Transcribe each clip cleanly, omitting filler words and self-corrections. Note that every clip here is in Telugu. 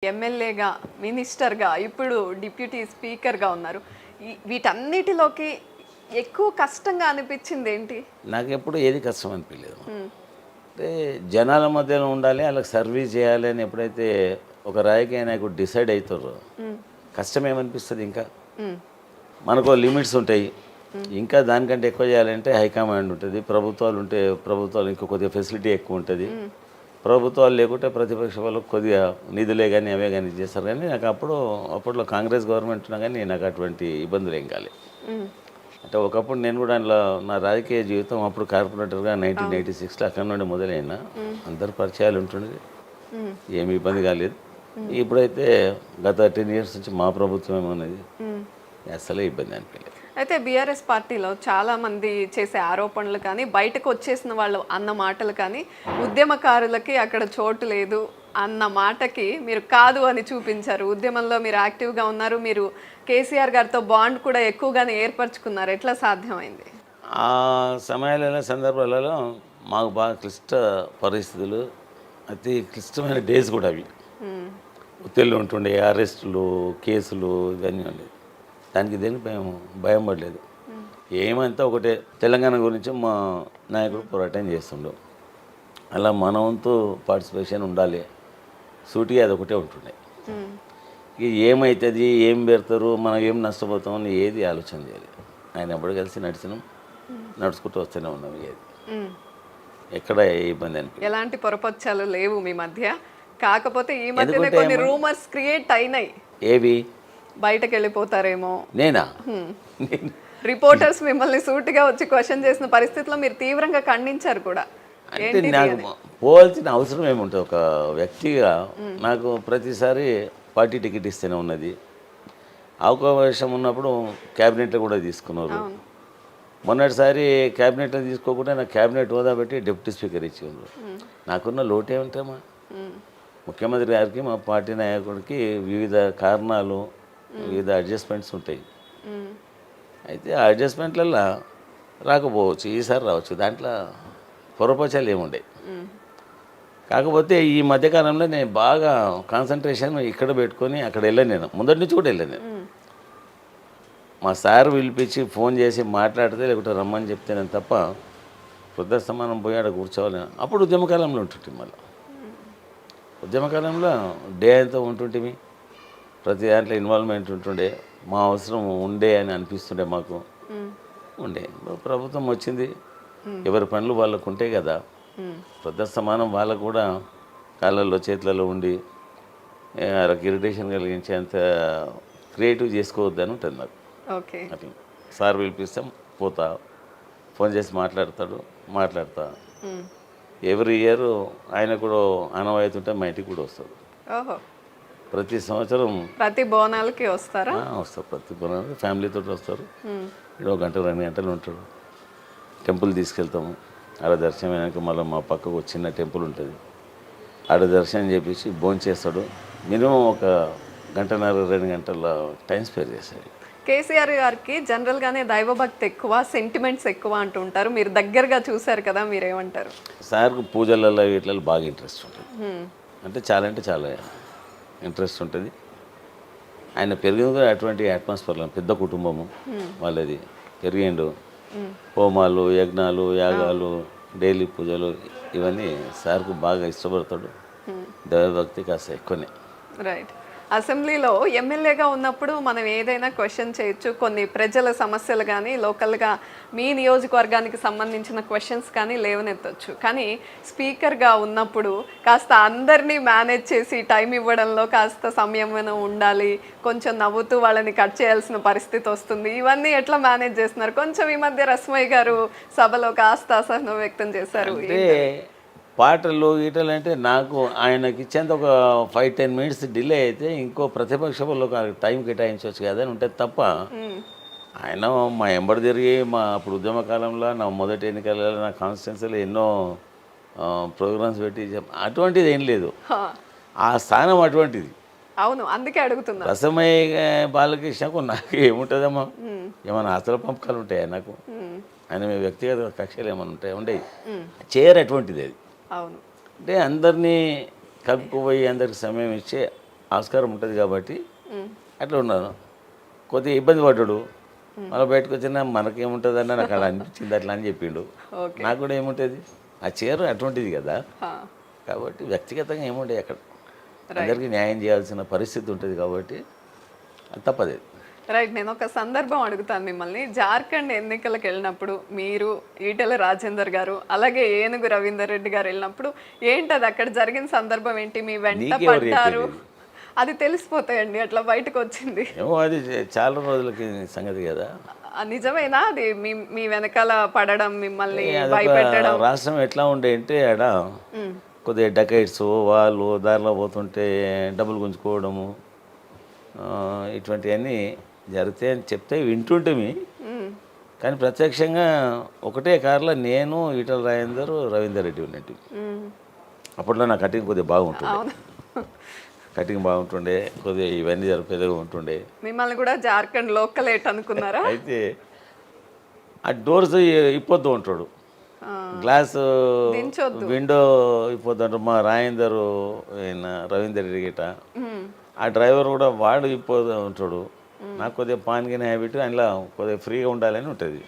ఎమ్మెల్యేగా, మినిస్టర్‌గా, ఇప్పుడు డిప్యూటీ స్పీకర్‌గా ఉన్నారు. వీటన్నిటిలోకి ఎక్కువ కష్టంగా అనిపించిందేంటి? నాకెప్పుడు ఏది కష్టం అనిపించలేదు. హ్మ్. అంటే జనాల మధ్యలో ఉండాలి, వాళ్ళకి సర్వీస్ చేయాలి అని ఎప్పుడైతే ఒక రాజకీయ నాయకుడు డిసైడ్ అవుతారో హ్మ్. కష్టం ఏమనిపిస్తుంది ఇంకా. హ్మ్. మనకు లిమిట్స్ ఉంటాయి. ఇంకా దానికంటే ఎక్కువ చేయాలంటే హైకమాండ్ ఉంటుంది. ప్రభుత్వాలు ఉంటే ప్రభుత్వాలు ఇంకా కొద్దిగా ఫెసిలిటీ ఎక్కువ ఉంటుంది. హ్మ్. ప్రభుత్వాలు లేకుంటే ప్రతిపక్ష వాళ్ళకు కొద్దిగా నిధులే కానీ అవే కానీ చేస్తారు. కానీ నాకు అప్పట్లో కాంగ్రెస్ గవర్నమెంట్ ఉన్నా కానీ నాకు అటువంటి ఇబ్బందులు ఏం కాలేదు. హ్మ్. అంటే ఒకప్పుడు నేను కూడా అందులో నా రాజకీయ జీవితం అప్పుడు కార్పొరేటర్గా అవును. 1986లో అక్కడ నుండి మొదలైన అందరు పరిచయాలు ఉంటుండేది. హ్మ్. ఏమి ఇబ్బంది కాలేదు. ఇప్పుడైతే గత 10 ఇయర్స్ నుంచి మా ప్రభుత్వం ఉన్నది, హ్మ్. అసలే ఇబ్బంది అనిపించలేదు. అయితే బీఆర్ఎస్ పార్టీలో చాలామంది చేసే ఆరోపణలు కానీ, బయటకు వచ్చేసిన వాళ్ళు అన్న మాటలు కానీ, ఉద్యమకారులకి అక్కడ చోటు లేదు అన్న మాటకి మీరు కాదు అని చూపించారు. ఉద్యమంలో మీరు యాక్టివ్‌గా ఉన్నారు. మీరు కేసీఆర్ గారితో బాండ్ కూడా ఎక్కువగానే ఏర్పరచుకున్నారు. ఎట్లా సాధ్యమైంది? ఆ సమయాలలో సందర్భాలలో మాకు బాగా క్లిష్ట పరిస్థితులు, అతి క్లిష్టమైన డేస్ కూడా అవి. హ్మ్. ఒత్తిళ్ళు ఉంటుండే, అరెస్టులు, కేసులు ఇవన్నీ ఉండేవి. దానికి దేనికి భయం పడలేదు. ఏమంతా ఒకటే, తెలంగాణ గురించి మా నాయకుడు పోరాటం చేస్తుండు. అలా మన వంతు పార్టిసిపేషన్ ఉండాలి. సూటిగా అది ఒకటే ఉంటుండే. హ్మ్. ఇక ఏమవుతుంది, ఏం పెడతారు, మనం ఏం నష్టపోతాం అని ఏది ఆలోచన చేయాలి. ఆయన ఎప్పుడు కలిసి నడిచినాం, నడుచుకుంటూ వస్తూనే ఉన్నాం. ఏది హ్మ్. ఎక్కడ ఏ ఇబ్బంది అనిపించలేదు. ఎలాంటి పొరపచ్చాలు లేవు మీ మధ్య. కాకపోతే ఈ మధ్యనే ఎందుకంటే కొన్ని రూమర్స్ క్రియేట్ అయినాయి. ఏవి బయటకెళ్ళిపోతారేమో. నేనా హ్మ్. నేను రిపోర్టర్స్ మిమ్మల్ని సూటిగా వచ్చి క్వశ్చన్ చేసిన పరిస్థితిలో మీరు తీవ్రంగా ఖండించారు కూడా. అంటే ఏంటిది నాకు అని? పోవాల్సిన అవసరం ఏముంటుంది. ఒక వ్యక్తిగా నాకు ప్రతిసారి పార్టీ టికెట్ ఇస్తూనే ఉన్నది. అవకాశం ఉన్నప్పుడు క్యాబినెట్లో కూడా తీసుకున్నారు. అవును. మొన్నటిసారి క్యాబినెట్లో తీసుకోకుండా నాకు క్యాబినెట్ హోదా పెట్టి డిప్యూటీ స్పీకర్ ఇచ్చి ఉన్నారు. నాకున్న లోటు ఏమిటమ్మా, హ్మ్. ముఖ్యమంత్రి గారికి మా పార్టీ నాయకుడికి వివిధ కారణాలు, వివిధ అడ్జస్ట్మెంట్స్ ఉంటాయి. హ్మ్. అయితే ఆ అడ్జస్ట్మెంట్లల్లో రాకపోవచ్చు, ఈసారి రావచ్చు. దాంట్లో పొరపచాలు ఏముండే. హ్మ్. కాకపోతే ఈ మధ్యకాలంలో నేను బాగా కాన్సన్ట్రేషన్ ఇక్కడ పెట్టుకొని అక్కడ వెళ్ళాను. నేను ముందటి నుంచి కూడా వెళ్ళాను. నేను హ్మ్. మా సార్ పిలిపించి ఫోన్ చేసి మాట్లాడితే లేకుంటే రమ్మని చెప్తేనే తప్ప వృద్ధాస్తమానం పోయి ఆడ కూర్చోవాలి. అప్పుడు ఉద్యమకాలంలో ఉంటుంటే మళ్ళీ ఉద్యమకాలంలో డే అంతా ఉంటుంటిమి. ప్రతి దాంట్లో ఇన్వాల్వ్మెంట్ ఉంటుండే. మా అవసరం ఉండే అని అనిపిస్తుండే మాకు. హ్మ్. ఉండే ప్రభుత్వం వచ్చింది, ఎవరి పనులు వాళ్ళకు ఉంటాయి కదా. హ్మ్. వృద్ధాస్తమానం వాళ్ళకు కూడా కాళ్ళల్లో చేతులలో ఉండి వాళ్ళకి ఇరిటేషన్ కలిగించేంత క్రియేటివ్ చేసుకోవద్దని ఉంటుంది నాకు. ఓకే. అట్లా సార్ పిలిపిస్తాం, పోతా, ఫోన్ చేసి మాట్లాడతా. హ్మ్. ఎవ్రీ ఇయర్ ఆయన కూడా ఆనవాయితీ ఉంటే మా ఇంటికి కూడా వస్తారు. ఓహో! ప్రతి సంవత్సరం ప్రతి బోనాలకి వస్తారా? వస్తారు. ప్రతి పనులు ఫ్యామిలీతో వస్తారు. హ్మ్. ఇక్కడ 1 గంట 2 గంటలు ఉంటాడు. టెంపుల్ తీసుకెళ్తాము. ఆడ దర్శనం అయినాక మళ్ళీ మా పక్కకు ఒక చిన్న టెంపుల్ ఉంటుంది. ఆడ దర్శనం చేపించి భోంచేస్తాడు. మినిమం ఒక 1:30 2 గంటల టైం స్పెండ్ చేస్తాడు. కేసీఆర్ గారికి జనరల్‌గానే దైవభక్తి ఎక్కువ, సెంటిమెంట్స్ ఎక్కువ అంటూ ఉంటారు. మీరు దగ్గరగా చూసారు కదా! మీరేమంటారు? సార్కు పూజలలో వీటిలలో బాగా ఇంట్రెస్ట్ ఉంటుంది. హ్మ్. అంటే చాలా ఇంట్రెస్ట్ ఉంటుంది. ఆయన పెరిగింది కూడా అటువంటి అట్మాస్ఫియర్లో, పెద్ద కుటుంబము వాళ్ళది. పెరిగిండు. హ్మ్. హోమాలు, యజ్ఞాలు, అవును. యాగాలు, డైలీ పూజలు ఇవన్నీ సార్కు బాగా ఇష్టపడతాడు. హ్మ్. దైవభక్తి కాస్త ఎక్కువనే. రైట్. అసెంబ్లీలో ఎమ్మెల్యేగా ఉన్నప్పుడు మనం ఏదైనా క్వెషన్ చేయొచ్చు. కొన్ని ప్రజల సమస్యలు గానీ, లోకల్‌గా మీ నియోజకవర్గానికి సంబంధించిన క్వెషన్స్ కానీ లేవనెత్తొచ్చు. కానీ స్పీకర్‌గా ఉన్నప్పుడు కాస్త అందరినీ మేనేజ్ చేసి టైం ఇవ్వడంలో కాస్త సంయమనం ఉండాలి. కొంచెం నవ్వుతూ వాళ్ళని కట్ చేయాల్సిన పరిస్థితి వస్తుంది. ఇవన్నీ ఎట్లా మేనేజ్ చేస్తున్నారు? కొంచెం ఈ మధ్య రస్మయ్య గారు సభలో కాస్త అసహనం వ్యక్తం చేశారు. అంటే ఏంటది? పాటలు గీటలు అంటే నాకు ఆయనకి ఇచ్చేంత ఒక 5-10 మినిట్స్ డిలే అయితే ఇంకో ప్రతిపక్ష వాళ్ళకి టైం కేటాయించవచ్చు కదా అని ఉంటుంది తప్ప, హ్మ్. ఆయన మా ఎంబడి తిరిగి అప్పుడు ఉద్యమ కాలంలో నా మొదటి ఎన్నికలలో నా కాన్స్టిట్యున్సీలో ఎన్నో ప్రోగ్రామ్స్ పెట్టి అటువంటిది ఏం లేదు. హా! ఆ స్థానం అటువంటిది. అవును. అందుకే అడుగుతున్నా. రసమయ్య బాలకృష్ణకు నాకు ఏముంటుందమ్మా, హ్మ్. ఏమైనా ఆస్తుల పంపకాలు ఉంటాయా నాకు? హ్మ్. ఆయన మీ వ్యక్తిగత కక్షలు ఏమైనా ఉంటాయి ఉండేవి. హ్మ్. చేయరు అటువంటిది అది. అవును. అంటే అందరినీ కలుపుకుపోయి అందరికి సమయం ఇచ్చే ఆస్కారం ఉంటుంది కాబట్టి అట్లా ఉన్నాను. కొద్దిగా ఇబ్బంది పడ్డాడు. మళ్ళీ బయటకు వచ్చినా మనకేముంటుంది అన్న నాకు అలా అనిపించింది అట్లా అని చెప్పిండు. ఓకే. నాకు కూడా ఏముంటుంది, ఆ చీర అటువంటిది కదా, కాబట్టి వ్యక్తిగతంగా ఏముండే అక్కడ అందరికీ న్యాయం చేయాల్సిన పరిస్థితి ఉంటుంది కాబట్టి అది తప్పదు. రైట్. నేను ఒక సందర్భం అడుగుతాను మిమ్మల్ని. జార్ఖండ్ ఎన్నికలకు వెళ్ళినప్పుడు మీరు, ఈటెల రాజేందర్ గారు, అలాగే ఏనుగు రవీందర్ రెడ్డి గారు వెళ్ళినప్పుడు ఏంటది అక్కడ జరిగిన సందర్భం ఏంటి? మీ వెంట నీకెవరు పడ్డారు? చెప్పేది? అది తెలిసిపోతాయండి అట్లా బయటకు వచ్చింది. ఏమో అది చాలా రోజులకి సంగతి కదా. నిజమేనా అది? మీ మీ వెనకాల పడడం, మిమ్మల్ని అదొక భయపెట్టడం? రాష్ట్రం ఎట్లా ఉండే అంటే ఆడ కొద్దిగా డకైట్స్ వాళ్ళు దారిలో పోతుంటే డబ్బులు గుంజుకోవడము ఇటువంటివన్నీ జరుగుతాయి అని చెప్తే వింటుంటేమి. కానీ ప్రత్యక్షంగా ఒకటే కారులో నేను, ఈటల రాజేందర్, రవీందర్ రెడ్డి ఉన్నట్టు. అప్పట్లో నా కటింగ్ కొద్దిగా బాగుంటుండే, అవును. కటింగ్ బాగుంటుండే, కొద్దిగా ఇవన్నీ జరిపేదిగా ఉంటుండే. మిమ్మల్ని కూడా జార్ఖండ్ లోకల్ ఏట్ అనుకున్నారా? అయితే ఆ డోర్స్ ఇప్పొద్దు ఉంటాడు, గ్లాస్ విండో ఇప్పొద్దు అంటాడు మా రాజేందర్, రవీందర్ రెడ్డి గిట. ఆ డ్రైవర్ కూడా వాడు ఇప్పొద్దు ఉంటాడు. నాకు కొద్దిగా పాన్గిన హ్యాబిట్, అందులో కొద్దిగా ఫ్రీగా ఉండాలని ఉంటుంది.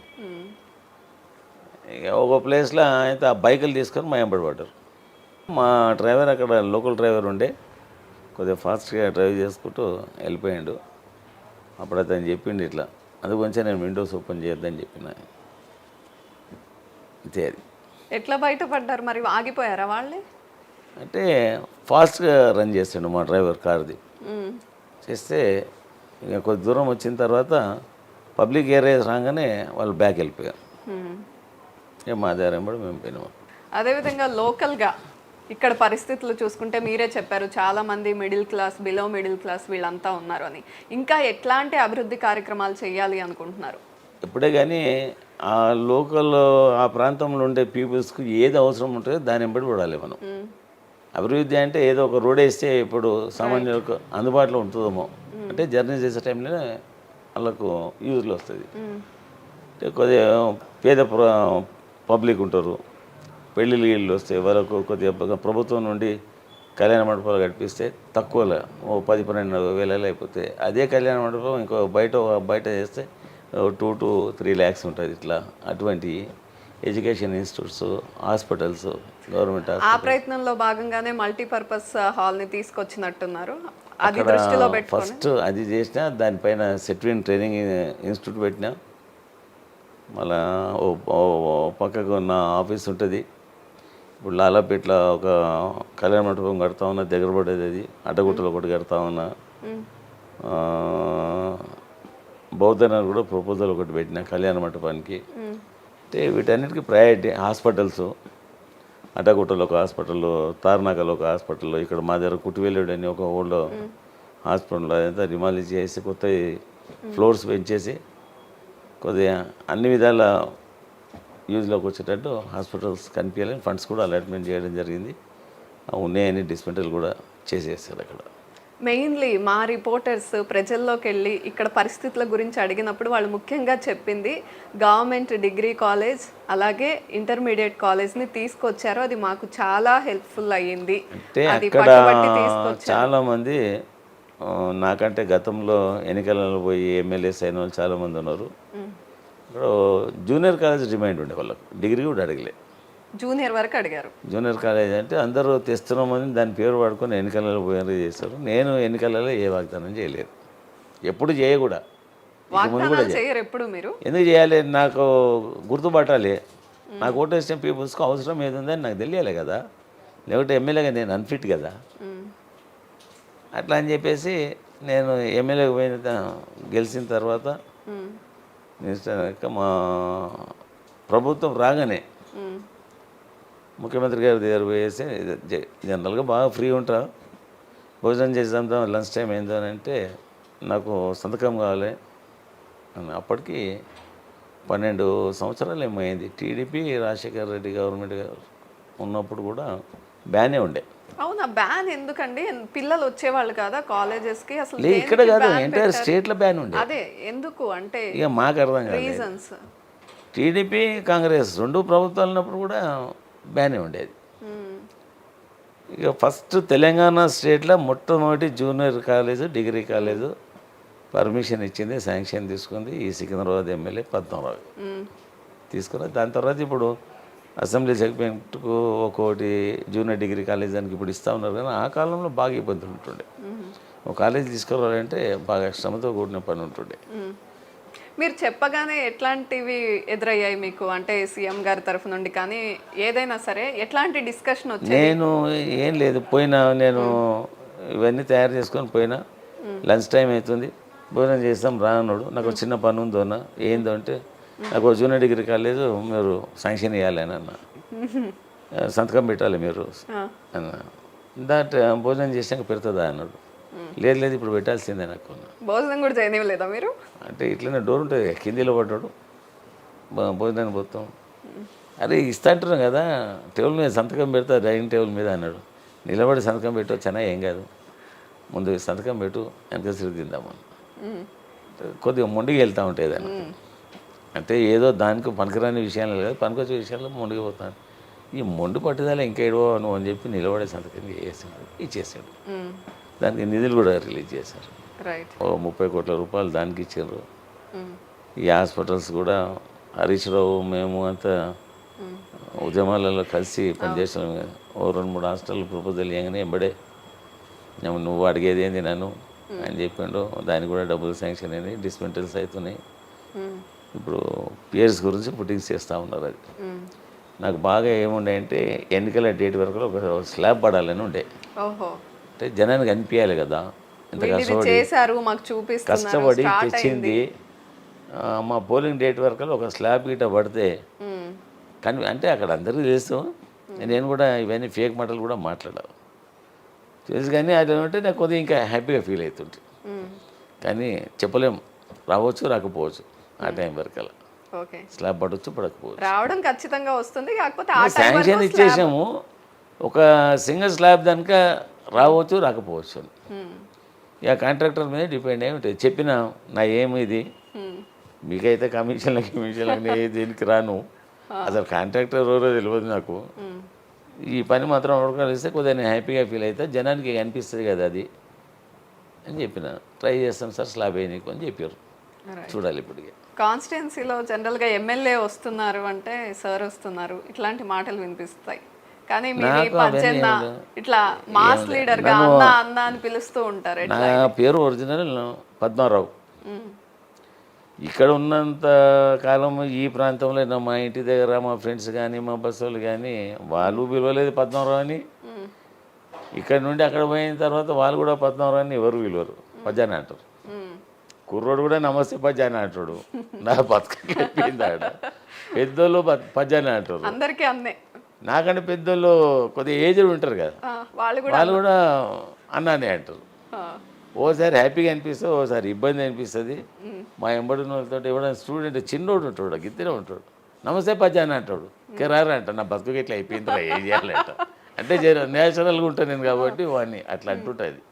ఇక ఒక ప్లేస్లో అయితే ఆ బైకులు తీసుకొని మా వెంబడి పడ్డారు. మా డ్రైవర్ అక్కడ లోకల్ డ్రైవర్ ఉండే, కొద్దిగా ఫాస్ట్గా డ్రైవ్ చేసుకుంటూ వెళ్ళిపోయాడు. అప్పుడు అతను చెప్పిండు ఇట్లా, అది కొంచెం నేను విండోస్ ఓపెన్ చేయొద్దని చెప్పిన. అంతే. అది ఎట్లా బయటపడ్డారు మరి? ఆగిపోయారా వాళ్ళే? అంటే ఫాస్ట్గా రన్ చేస్తాడు మా డ్రైవర్ కార్ది. చేస్తే ఇక కొద్ది దూరం వచ్చిన తర్వాత పబ్లిక్ ఏరియాస్ రాగానే వాళ్ళు బ్యాక్ వెళ్ళిపోయారు. ఇక మా దారి కూడా మేము పోయినాము. అదేవిధంగా లోకల్గా ఇక్కడ పరిస్థితులు చూసుకుంటే మీరే చెప్పారు చాలామంది middle class, below middle class వీళ్ళంతా ఉన్నారు అని. ఇంకా ఎట్లాంటి అభివృద్ధి కార్యక్రమాలు చేయాలి అనుకుంటున్నారు? ఎప్పుడే కానీ ఆ లోకల్ ఆ ప్రాంతంలో ఉండే పీపుల్స్కి ఏది అవసరం ఉంటుందో దాన్ని వెంబడి పడాలి మనం. అభివృద్ధి అంటే ఏదో ఒక రోడ్ వేస్తే ఇప్పుడు సామాన్యులకు అందుబాటులో ఉంటుందేమో, అంటే జర్నీ చేసే టైంలో వాళ్ళకు యూజ్లో వస్తుంది. అంటే కొద్దిగా పేద పబ్లిక్ ఉంటారు, పెళ్ళిళ్ళు ఇళ్ళు వస్తాయి, వాళ్ళకు కొద్దిగా ప్రభుత్వం నుండి కళ్యాణ మండపాలు కట్టిస్తే తక్కువలో 10-12 వేలలో అయిపోతాయి. అదే కళ్యాణ మండపం ఇంకో బయట చేస్తే 2 to 3 lakhs ఉంటుంది. ఇట్లా అటువంటి ఎడ్యుకేషన్ ఇన్స్టిట్యూట్స్, హాస్పిటల్స్, గవర్నమెంట్ ఆ ప్రయత్నంలో భాగంగానే మల్టీపర్పస్ హాల్ని తీసుకొచ్చినట్టున్నారు. అది దృష్టిలో పెట్టుకొని ఫస్ట్ అది చేసినా, దానిపైన సెట్విన్ ట్రైనింగ్ ఇన్స్టిట్యూట్ పెట్టినా, మళ్ళా ఓ పక్కకు ఉన్న ఆఫీస్ ఉంటుంది. ఇప్పుడు లాలాపేటలో ఒక కళ్యాణ మండపం కడతా ఉన్నా, దగ్గర పడేది అది. అడ్డగుట్టలో ఒకటి కడతా ఉన్నా. బౌద్ధనగర్ కూడా ప్రపోజల్ ఒకటి పెట్టిన కళ్యాణ మండపానికి. అంటే వీటన్నిటికీ ప్రయారిటీ. హాస్పిటల్స్, అడ్డగుట్టలో ఒక హాస్పిటల్, తార్నాకలో ఒక హాస్పిటల్, ఇక్కడ మా దగ్గర కుటివేలుడు అని ఒక ఓల్డ్ హాస్పిటల్, అదంతా రిమాలిజ్ చేసి కొత్త ఫ్లోర్స్ పెంచేసి కొద్దిగా అన్ని విధాల యూజ్లోకి వచ్చేటట్టు హాస్పిటల్స్ కనిపించాలని ఫండ్స్ కూడా అలాట్మెంట్ చేయడం జరిగింది. ఉన్నాయని డిస్మెంటల్ కూడా చేసేస్తారు అక్కడ. మెయిన్లీ మా రిపోర్టర్స్ ప్రజల్లోకి వెళ్ళి ఇక్కడ పరిస్థితుల గురించి అడిగినప్పుడు వాళ్ళు ముఖ్యంగా చెప్పింది గవర్నమెంట్ డిగ్రీ కాలేజ్ అలాగే ఇంటర్మీడియట్ కాలేజ్ని తీసుకొచ్చారు, అది మాకు చాలా హెల్ప్ఫుల్ అయ్యింది. అంటే అక్కడ చాలామంది నాకంటే గతంలో ఎన్నికలలో పోయి ఎమ్మెల్యేస్ అయిన వాళ్ళు చాలామంది ఉన్నారు. ఇక్కడ జూనియర్ కాలేజ్ డిమాండ్ ఉండే వాళ్ళకు, డిగ్రీ కూడా అడగలే. జూనియర్ వరకు అడిగారు. జూనియర్ కాలేజ్ అంటే అందరూ తెస్తున్నామని దాని పేరు వాడుకొని ఎన్నికలలో పోయిన చేస్తారు. నేను ఎన్నికలలో ఏ వాగ్దానం చేయలేదు, ఎప్పుడు చేయకూడదు. ఎప్పుడు మీరు ఎందుకు చేయాలి? నాకు గుర్తుపట్టాలి. నాకు ఓటు వేసిన పీపుల్స్కి అవసరం ఏదుందని నాకు తెలియాలి కదా, లేకపోతే ఎమ్మెల్యేగా నేను అన్ఫిట్ కదా. అట్లా అని చెప్పేసి నేను ఎమ్మెల్యేకి గెలిచిన తర్వాత మా ప్రభుత్వం రాగానే ముఖ్యమంత్రి గారి దగ్గర పోయేసి జనరల్గా బాగా ఫ్రీ ఉంటా, భోజనం చేద్దాం, లంచ్ టైం ఏందో అని అంటే నాకు సంతకం కావాలి అని. అప్పటికి 12 సంవత్సరాలు ఏమో అయింది. టీడీపీ రాజశేఖర రెడ్డి గవర్నమెంట్ ఉన్నప్పుడు కూడా బ్యానే ఉండే. అవునా? బ్యాన్ ఎందుకండి? పిల్లలు వచ్చేవాళ్ళు కదా కాలేజెస్కి? అసలు ఇక్కడ కాదు, ఎంటైర్ స్టేట్లో బ్యాన్ ఉండే. అదే ఎందుకు అంటే ఇక మాకు అర్థం కాదు. రీజన్స్ టీడీపీ కాంగ్రెస్ 2 ప్రభుత్వాలు ఉన్నప్పుడు కూడా బ్యానే ఉండేది. ఇక ఫస్ట్ తెలంగాణ స్టేట్లో మొట్టమొదటి junior college degree college permission ఇచ్చింది, శాంక్షన్ తీసుకుంది ఈ సికింద్రాబాద్ ఎమ్మెల్యే పద్మరావు తీసుకుని. దాని తర్వాత ఇప్పుడు అసెంబ్లీ సెగ్మెంట్కు ఒక్కోటి జూనియర్ డిగ్రీ కాలేజ్ దానికి ఇప్పుడు ఇస్తూ ఉన్నారు, కానీ ఆ కాలంలో బాగా ఇబ్బందులు ఉంటుండే. ఒక కాలేజ్ తీసుకురావాలంటే బాగా శ్రమతో కూడిన పని ఉంటుండే. మీరు చెప్పగానే ఎట్లాంటివి ఎదురయ్యాయి మీకు, అంటే సీఎం గారి తరఫు నుండి కానీ ఏదైనా సరే ఎట్లాంటి డిస్కషన్ వచ్చేది? నేను ఏం లేదు, పోయినా నేను ఇవన్నీ తయారు చేసుకొని పోయినా, లంచ్ టైం అవుతుంది, భోజనం చేస్తాం రానున్నాడు. నాకు ఒక చిన్న పని ఉందో అన్న, ఏందో అంటే నాకు ఒక జూనియర్ డిగ్రీ కాలేజ్ మీరు శాంక్షన్ ఇవ్వాలి అని అన్న, సంతకం పెట్టాలి మీరు అన్న. దాంట్లో భోజనం చేసాక పెడుతుందా అన్నాడు. లేదు లేదు ఇప్పుడు పెట్టాల్సిందే నాకు అన్న. భోజనం కూడా చేయనివ్వలేదా మీరు? అంటే ఇట్లనే డోర్ ఉంటుంది, కిందిలో పడ్డాడు, భోజనానికి పోతాం. అరే ఇస్తా అంటున్నాం కదా, టేబుల్ మీద సంతకం పెడతా డైనింగ్ టేబుల్ మీద అన్నాడు. నిలబడి సంతకం పెట్టవచ్చనా, ఏం కాదు ముందు సంతకం పెట్టు వెనక సిరి తిందామని. కొద్దిగా మొండికి వెళ్తూ ఉంటాయి దాన్ని, అంటే ఏదో దానికి పనికిరాని విషయాలు లేదు, పనికొచ్చే విషయాల్లో మొండికి పోతాను. ఈ మొండి పట్టుదల ఇంకా ఏడవో నువ్వు అని చెప్పి నిలబడే సంతకం చేసాడు, ఇచ్చేసాడు. దానికి నిధులు కూడా రిలీజ్ చేశారు, రైట్. ఓ 30 కోట్ల రూపాయలు దానికి ఇచ్చారు. ఈ హాస్పిటల్స్ కూడా హరీష్ రావు మేము అంతా ఉద్యమాలలో కలిసి పనిచేసాం. ఓ 2-3 హాస్పిటల్ ప్రపోజల్ ఇవ్వగానే ఎంబడే నువ్వు అడిగేది ఏంది నన్ను అని చెప్పిండు. దానికి కూడా డబ్బులు శాంక్షన్ అయినాయి, డిస్మెంటల్స్ అవుతున్నాయి. ఇప్పుడు పియర్స్ గురించి పుట్టింగ్స్ చేస్తూ ఉన్నారు. అది నాకు బాగా ఏముండే అంటే ఎన్నికల డేట్ వరకు ఒక స్లాబ్ పడాలని ఉండే. ఓహో, అంటే జనానికి అనిపించాలి కదా, ఇంత కష్టపడి చేశారు మాకు చూపిస్తున్నారు, కష్టపడి start తెచ్చింది. మా పోలింగ్ డేట్ వరకు ఒక స్లాబ్ గిట్ట పడితే కానీ అంటే అక్కడ అందరికీ తెలుసు, నేను కూడా ఇవన్నీ ఫేక్ మాటలు కూడా మాట్లాడాను తెలుసు, కానీ అది అంటే నాకు కొద్దిగా ఇంకా హ్యాపీగా ఫీల్ అవుతుంటే. కానీ చెప్పలేం, రావచ్చు రాకపోవచ్చు ఆ టైం వరకు. అలా ఓకే, స్లాబ్ పడవచ్చు పడకపోవచ్చు, రావడం ఖచ్చితంగా వస్తుంది, కాకపోతే ఆ టైం శాంక్షన్ ఇచ్చేసాము. ఒక సింగిల్ స్లాబ్ దానిక రావచ్చు రాకపోవచ్చు అని ఇక కాంట్రాక్టర్ మీద డిపెండ్ అయి ఉంటుంది. చెప్పిన నా ఏమి ఇది మీకైతే కమిషన్లకి దీనికి రాను, అసలు కాంట్రాక్టర్ ఎవరో తెలియదు నాకు, ఈ పని మాత్రం ఉడకలిస్తే కొద్దిగా నేను హ్యాపీగా ఫీల్ అవుతా, జనానికి అనిపిస్తుంది కదా అది అని చెప్పిన. ట్రై చేస్తాం సార్ స్లాబ్ వేయనీకు అని చెప్పారు. చూడాలి ఇప్పటికే. కాన్స్టిట్యున్సీలో జనరల్గా ఎమ్మెల్యే వస్తున్నారు అంటే సార్ వస్తున్నారు ఇట్లాంటి మాటలు వినిపిస్తాయి, కానీ మీరు పద్దెన్న ఇట్లా మాస్ లీడర్ గా అన్న అన్న అని పిలుస్తూ ఉంటారు. నా పేరు ఒరిజినల్ పద్మారావు. ఇక్కడ ఉన్నంత కాలం ఈ ప్రాంతంలో మా ఇంటి దగ్గర మా ఫ్రెండ్స్ కానీ మా బస్సు వాళ్ళు కానీ వాళ్ళు పిలవలేదు పద్మారావు అని. ఇక్కడ నుండి అక్కడ పోయిన తర్వాత వాళ్ళు కూడా పద్మారావు అని ఎవరు పిలవరు, పద్యాన్ని అంటారు. కుర్రోడు కూడా నమస్తే పద్యాన్ని అంటాడు, నా బతుకకి చెప్పింది ఆడ. పెద్దోళ్ళు పద్యాన్ని అంటారు, అందరికీ అన్నే. నాకంటే పెద్దోళ్ళు కొద్దిగా ఏజ్డ్ ఉంటారు కదా, వాళ్ళు కూడా అన్నానే అంటారు. ఓసారి హ్యాపీగా అనిపిస్తుంది, ఓసారి ఇబ్బంది అనిపిస్తుంది. మా ఎంబడిన వాళ్ళతో ఎవడైనా స్టూడెంట్ చిన్నోడు ఉంటాడు, గిద్దరే ఉంటాడు, నమస్తే పద్యాన్ని అంటాడు, కెరారా అంట, నా బతుకు ఇట్లా అయిపోయిందిరా ఏం చేయాలంట. అంటే నేచురల్గా ఉంటాను నేను కాబట్టి వాడిని అట్లా అంటుంటుంది.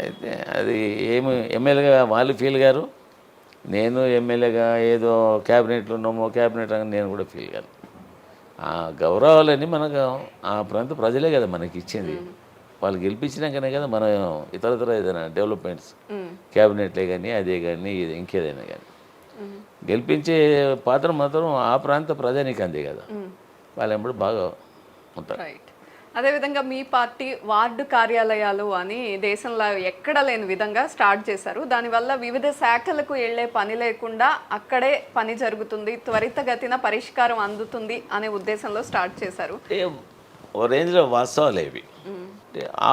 అయితే అది ఏమి ఎమ్మెల్యేగా వాళ్ళు ఫీల్ గారు, నేను ఎమ్మెల్యేగా ఏదో క్యాబినెట్లో ఉన్నామో క్యాబినెట్ అని నేను కూడా ఫీల్ గాను. ఆ గౌరవాలని మనకు ఆ ప్రాంత ప్రజలే కదా మనకి ఇచ్చింది, వాళ్ళు గెలిపించినాకనే కదా మనం ఇతరతర ఏదైనా డెవలప్మెంట్స్ క్యాబినెట్లే కానీ అదే కానీ ఇది ఇంకేదైనా కానీ గెలిపించే పాత్ర మాత్రం ఆ ప్రాంత ప్రజానికి అందే కదా, వాళ్ళు ఎప్పుడు బాగా ఉంటారు. అదేవిధంగా మీ పార్టీ వార్డు కార్యాలయాలు అని దేశంలో ఎక్కడ లేని విధంగా స్టార్ట్ చేశారు. దానివల్ల వివిధ శాఖలకు వెళ్ళే పని లేకుండా అక్కడే పని జరుగుతుంది, త్వరితగతిన పరిష్కారం అందుతుంది అనే ఉద్దేశంలో స్టార్ట్ చేశారు. ఓ రేంజ్లో వాస్తవాలు ఇవి.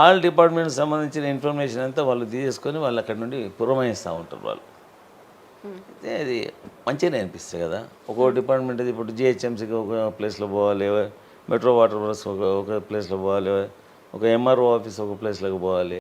ఆల్ డిపార్ట్మెంట్కి సంబంధించిన ఇన్ఫర్మేషన్ అంతా వాళ్ళు తీసుకొని వాళ్ళు అక్కడ నుండి పురమాయిస్తూ ఉంటారు వాళ్ళు. అయితే అది మంచిగానే అనిపిస్తుంది కదా. ఒక్కో డిపార్ట్మెంట్ అది ఇప్పుడు జిహెచ్ఎంసీకి ఒక ప్లేస్లో పోవాలి, మెట్రో వాటర్ వర్క్స్ ఒక ప్లేస్లో పోవాలి, ఒక ఎంఆర్ఓ ఆఫీస్ ఒక ప్లేస్లోకి పోవాలి.